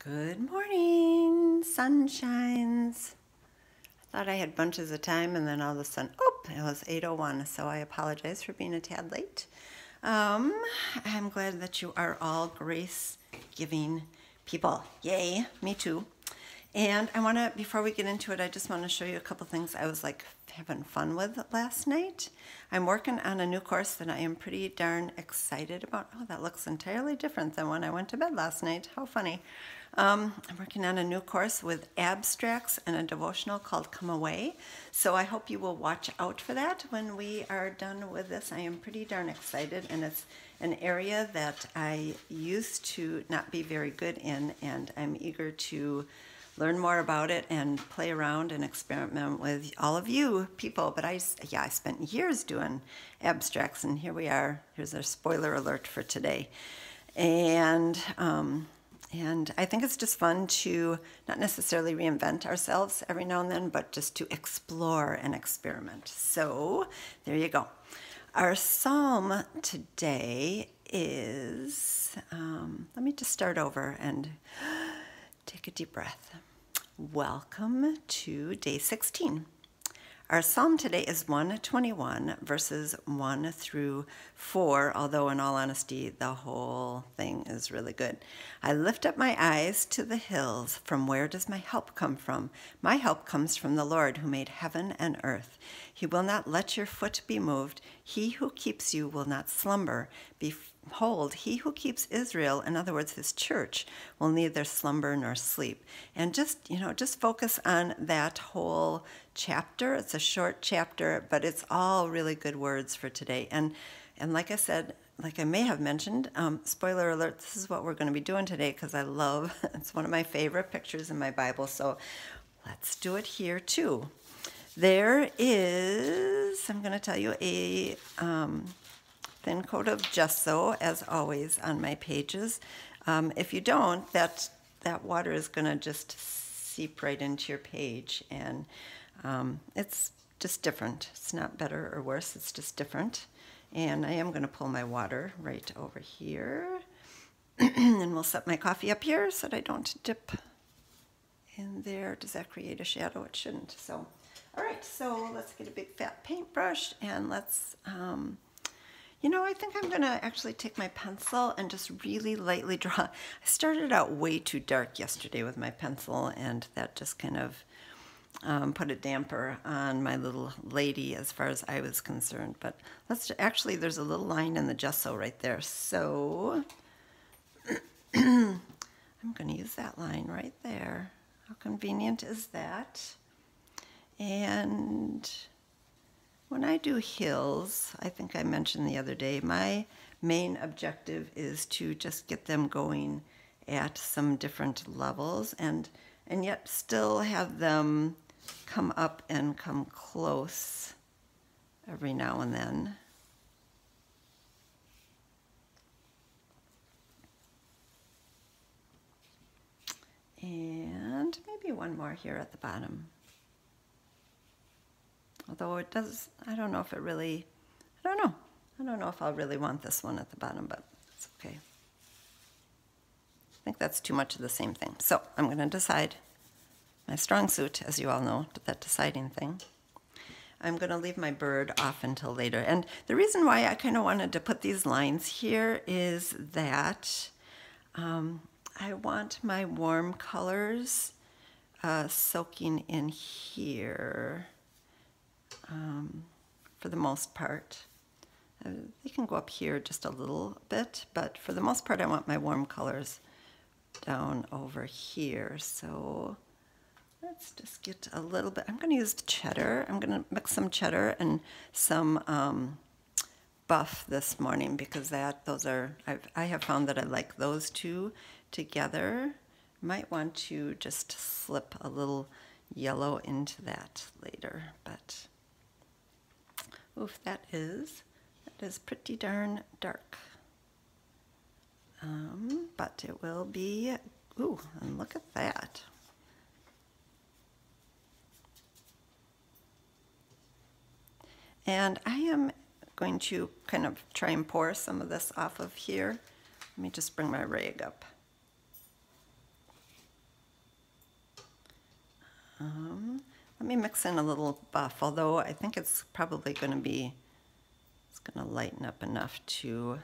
Good morning, sunshines. I thought I had bunches of time and then all of a sudden, it was 8:01, so I apologize for being a tad late. I'm glad that you are all grace-giving people. Yay, me too. And before we get into it, I just want to show you a couple things I was like having fun with last night. I'm working on a new course that I am pretty darn excited about. Oh, that looks entirely different than when I went to bed last night. How funny. I'm working on a new course with abstracts and a devotional called Come Away. So I hope you will watch out for that when we are done with this. I am pretty darn excited, and it's an area that I used to not be very good in, and I'm eager to learn more about it and play around and experiment with all of you people. But I spent years doing abstracts, and here we are. Here's our spoiler alert for today. And I think it's just fun to not necessarily reinvent ourselves every now and then, but just to explore and experiment. So there you go. Our psalm today is, let me just start over and take a deep breath. Welcome to day 16. Our psalm today is 121, verses 1 through 4, although in all honesty, the whole thing is really good. I lift up my eyes to the hills. From where does my help come from? My help comes from the Lord who made heaven and earth. He will not let your foot be moved. He who keeps you will not slumber. Behold, he who keeps Israel, in other words, his church, will neither slumber nor sleep. And just focus on that whole chapter. It's a short chapter, but it's all really good words for today. And like I said, like I may have mentioned, spoiler alert, this is what we're going to be doing today because it's one of my favorite pictures in my Bible. So let's do it here too. There is, I'm going to tell you, a thin coat of gesso, as always, on my pages. If you don't, that water is going to just seep right into your page, and it's just different. It's not better or worse, it's just different. And I am going to pull my water right over here, and we'll set my coffee up here so that I don't dip in there. Does that create a shadow? It shouldn't. So, all right, so let's get a big fat paintbrush, and let's I think I'm going to actually take my pencil and just really lightly draw. I started out way too dark yesterday with my pencil, and that just kind of put a damper on my little lady as far as I was concerned. But there's a little line in the gesso right there. So I'm going to use that line right there. How convenient is that? And when I do hills, I think I mentioned the other day, my main objective is to just get them going at some different levels and yet still have them come up and come close every now and then. And maybe one more here at the bottom. Although it does, I don't know if I'll really want this one at the bottom, but it's okay. I think that's too much of the same thing. So I'm going to decide my strong suit, as you all know, that deciding thing. I'm going to leave my bird off until later. And the reason why I kind of wanted to put these lines here is that I want my warm colors soaking in here. For the most part. They can go up here just a little bit, but for the most part I want my warm colors down over here. So let's just get a little bit. I'm going to use cheddar. I'm going to mix some cheddar and some buff this morning because I have found that I like those two together. Might want to just slip a little yellow into that later, but oof, that is pretty darn dark. But it will be, ooh, and look at that. And I am going to kind of try and pour some of this off of here. Let me just bring my rag up. Let me mix in a little buff, although I think it's probably going to be, it's going to lighten up enough to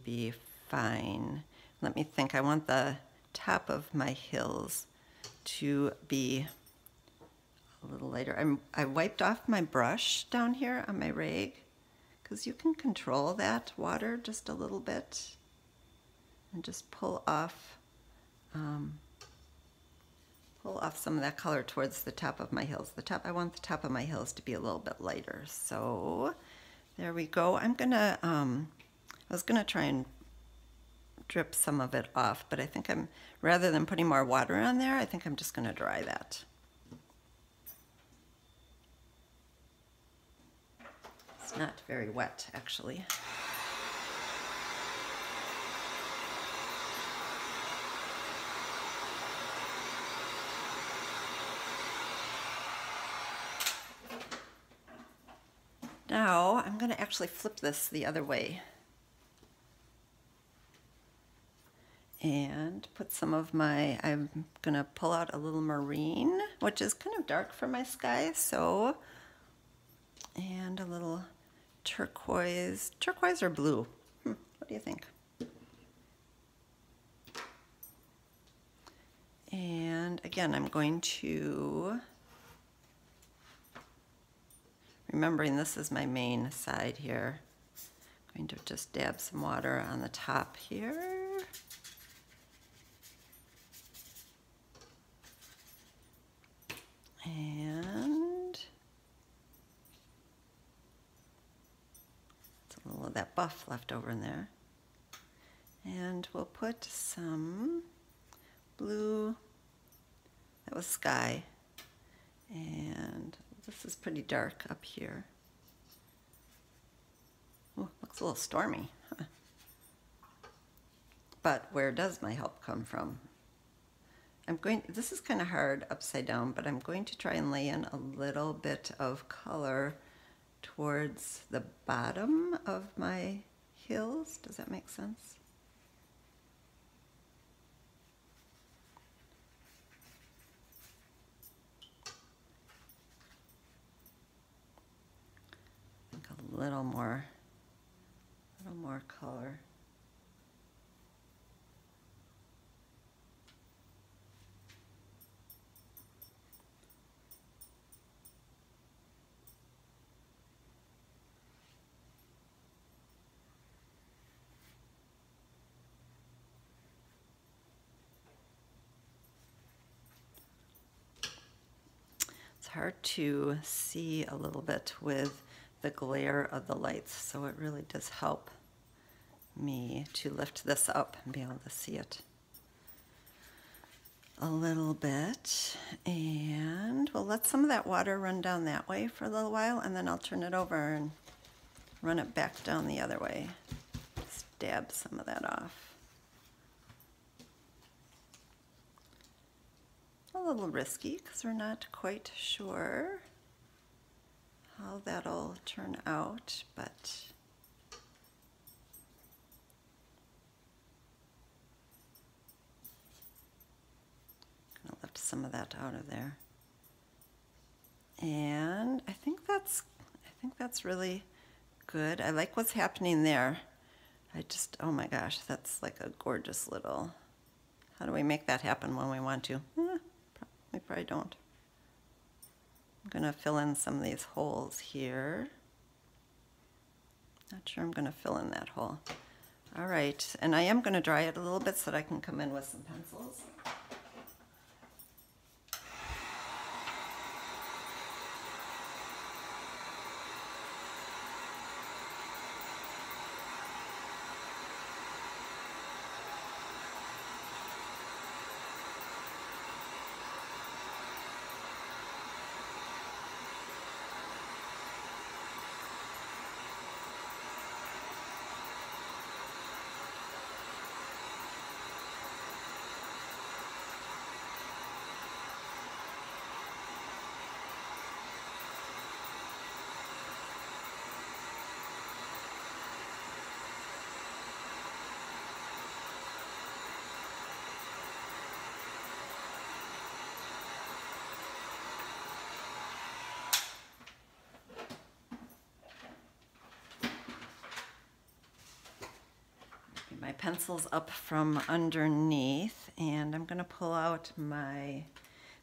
be fine. Let me think. I want the top of my hills to be a little lighter. I wiped off my brush down here on my rag because you can control that water just a little bit and just pull off some of that color towards the top of my hills. I want the top of my hills to be a little bit lighter. So there we go. I was gonna try and drip some of it off, but I think rather than putting more water on there, I think I'm just gonna dry that. It's not very wet, actually. Now I'm going to actually flip this the other way and put some of I'm going to pull out a little marine, which is kind of dark for my sky, and a little turquoise or blue. What do you think? And again, I'm going to, remembering this is my main side here, I'm going to just dab some water on the top here. And it's a little of that buff left over in there. And we'll put some blue, that was sky, and this is pretty dark up here. Oh, looks a little stormy. Huh. But where does my help come from? This is kind of hard upside down, but I'm going to try and lay in a little bit of color towards the bottom of my hills. Does that make sense? I think a little more color. Hard to see a little bit with the glare of the lights, so it really does help me to lift this up and be able to see it a little bit. And we'll let some of that water run down that way for a little while, and then I'll turn it over and run it back down the other way. Just dab some of that off. A little risky because we're not quite sure how that'll turn out, but I'm gonna lift some of that out of there. And I think that's really good. I like what's happening there. Oh my gosh, that's like a gorgeous little, how do we make that happen when we want to? We probably don't. I'm going to fill in some of these holes here. Not sure I'm going to fill in that hole. All right, and I am going to dry it a little bit so that I can come in with some pencils. my pencils up from underneath, and I'm going to pull out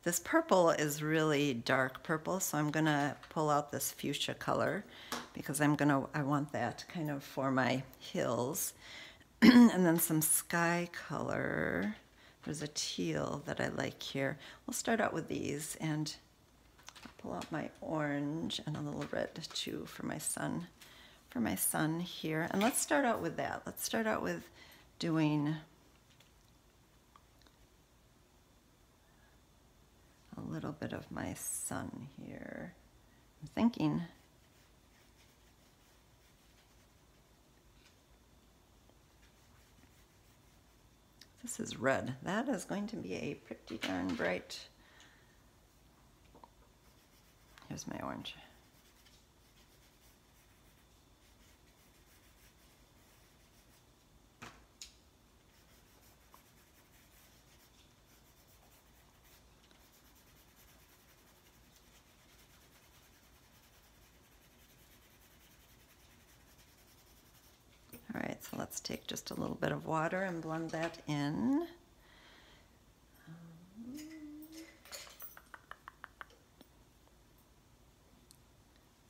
this purple is really dark purple, so I'm going to pull out this fuchsia color because I want that kind of for my hills. And then some sky color. There's a teal that I like here. We'll start out with these, and I'll pull out my orange and a little red too for my sun here. And let's start out with that. Let's start out with doing a little bit of my sun here. I'm thinking this is red. That is going to be a pretty darn bright. Here's my orange. All right, so let's take just a little bit of water and blend that in.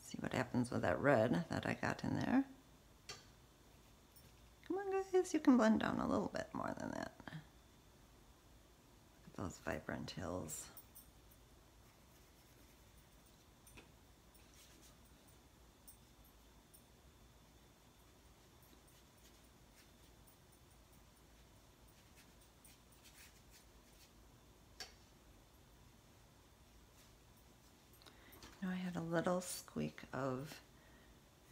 See what happens with that red that I got in there. Come on, guys, you can blend down a little bit more than that. Look at those vibrant hills. I had a little squeak of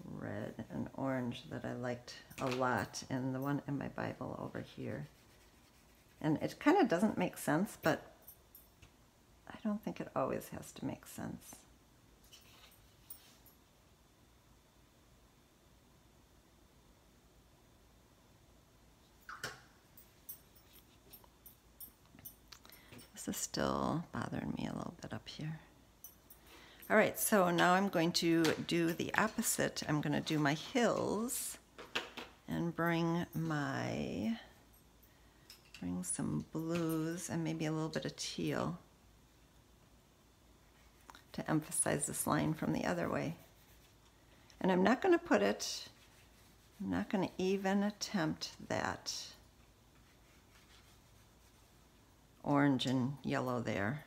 red and orange that I liked a lot in the one in my Bible over here. And it kind of doesn't make sense, but I don't think it always has to make sense. This is still bothering me a little bit up here. All right, so now I'm going to do the opposite. I'm going to do my hills and bring some blues and maybe a little bit of teal to emphasize this line from the other way. And I'm not going to even attempt that orange and yellow there.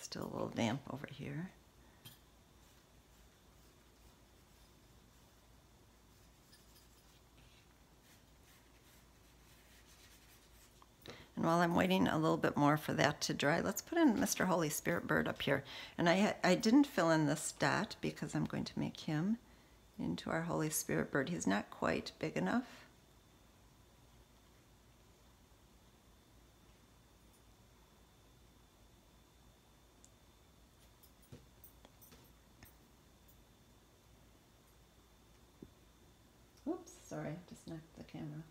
Still a little damp over here. And while I'm waiting a little bit more for that to dry, let's put in Mr. Holy Spirit Bird up here. And I didn't fill in this dot because I'm going to make him into our Holy Spirit Bird. He's not quite big enough. Oops, sorry, just knocked the camera.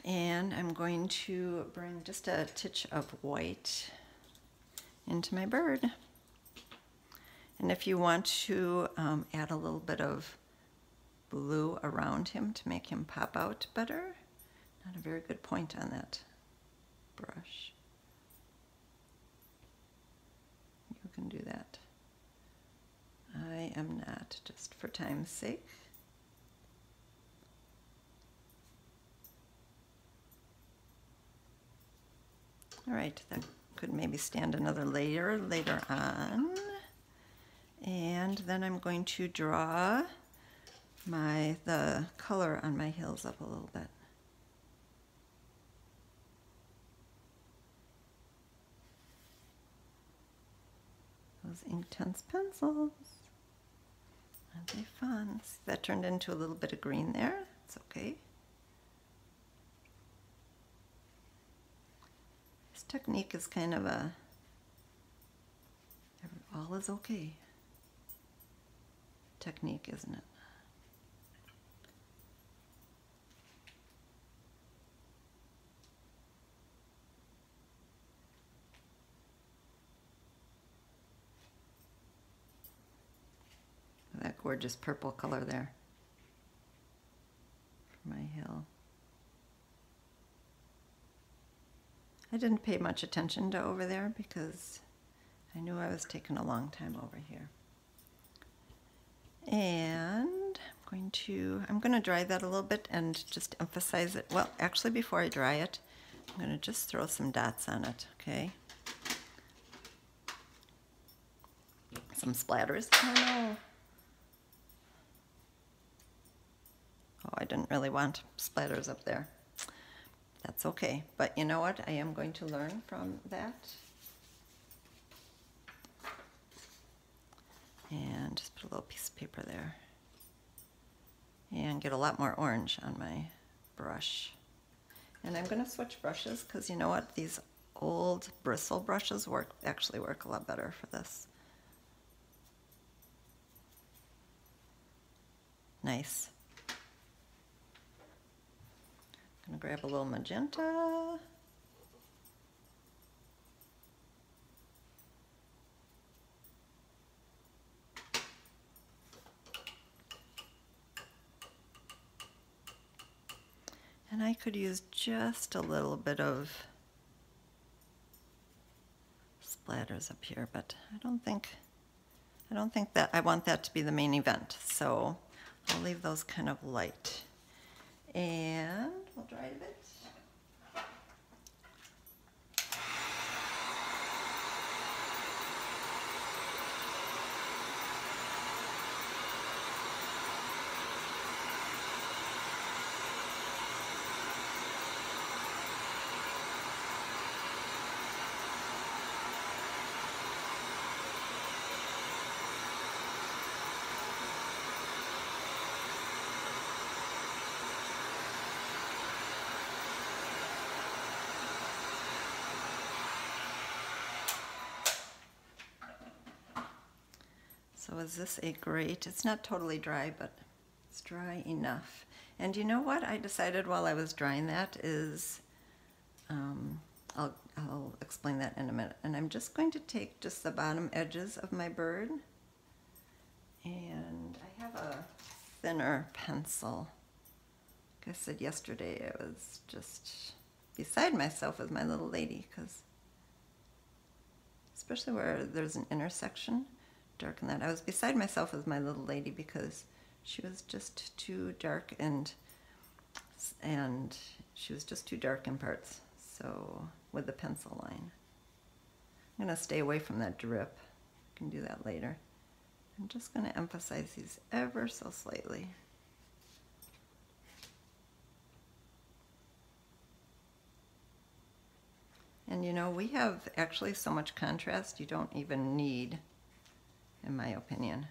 And I'm going to bring just a titch of white into my bird. And if you want to add a little bit of blue around him to make him pop out better, not a very good point on that brush. You can do that. I am not, just for time's sake. All right, that could maybe stand another layer later on. And then I'm going to draw the color on my hills up a little bit. Those Inktense pencils. Aren't they fun? See, that turned into a little bit of green there. It's okay. This technique is kind of all is okay technique, isn't it? gorgeous purple color there for my hill. I didn't pay much attention to over there because I knew I was taking a long time over here. And I'm going to dry that a little bit and just emphasize it. Well, actually before I dry it, I'm going to just throw some dots on it, okay? Some splatters. Oh no. Oh, I didn't really want splatters up there. That's okay. But you know what? I am going to learn from that. And just put a little piece of paper there. And get a lot more orange on my brush. And I'm going to switch brushes because you know what? These old bristle brushes actually work a lot better for this. Nice. I'm going to grab a little magenta. And I could use just a little bit of splatters up here, but I don't think that I want that to be the main event. So I'll leave those kind of light. And we'll dry it a bit. So is this a great, it's not totally dry, but it's dry enough. And you know what I decided while I was drying that is, I'll explain that in a minute. And I'm just going to take just the bottom edges of my bird. And I have a thinner pencil. Like I said yesterday, I was just beside myself with my little lady, because especially where there's an intersection, darken that. I was beside myself with my little lady because she was just too dark and she was just too dark in parts. So with the pencil line, I'm going to stay away from that drip. I can do that later. I'm just going to emphasize these ever so slightly. And you know, we have actually so much contrast you don't even need, in my opinion,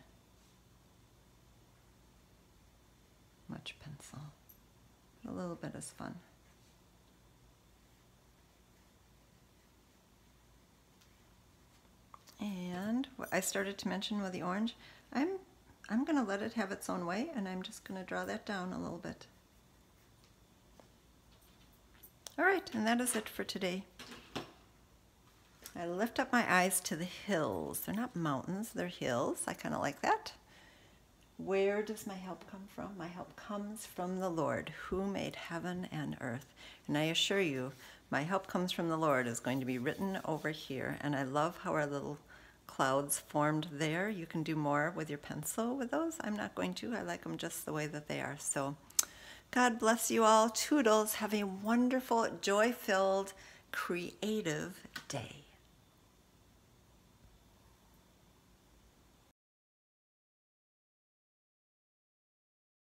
much pencil. But a little bit is fun. And what I started to mention with the orange, I'm going to let it have its own way, and I'm just going to draw that down a little bit. All right, and that is it for today. I lift up my eyes to the hills. They're not mountains, they're hills. I kind of like that. Where does my help come from? My help comes from the Lord, who made heaven and earth. And I assure you, my help comes from the Lord is going to be written over here. And I love how our little clouds formed there. You can do more with your pencil with those. I'm not going to. I like them just the way that they are. So God bless you all. Toodles. Have a wonderful, joy-filled, creative day.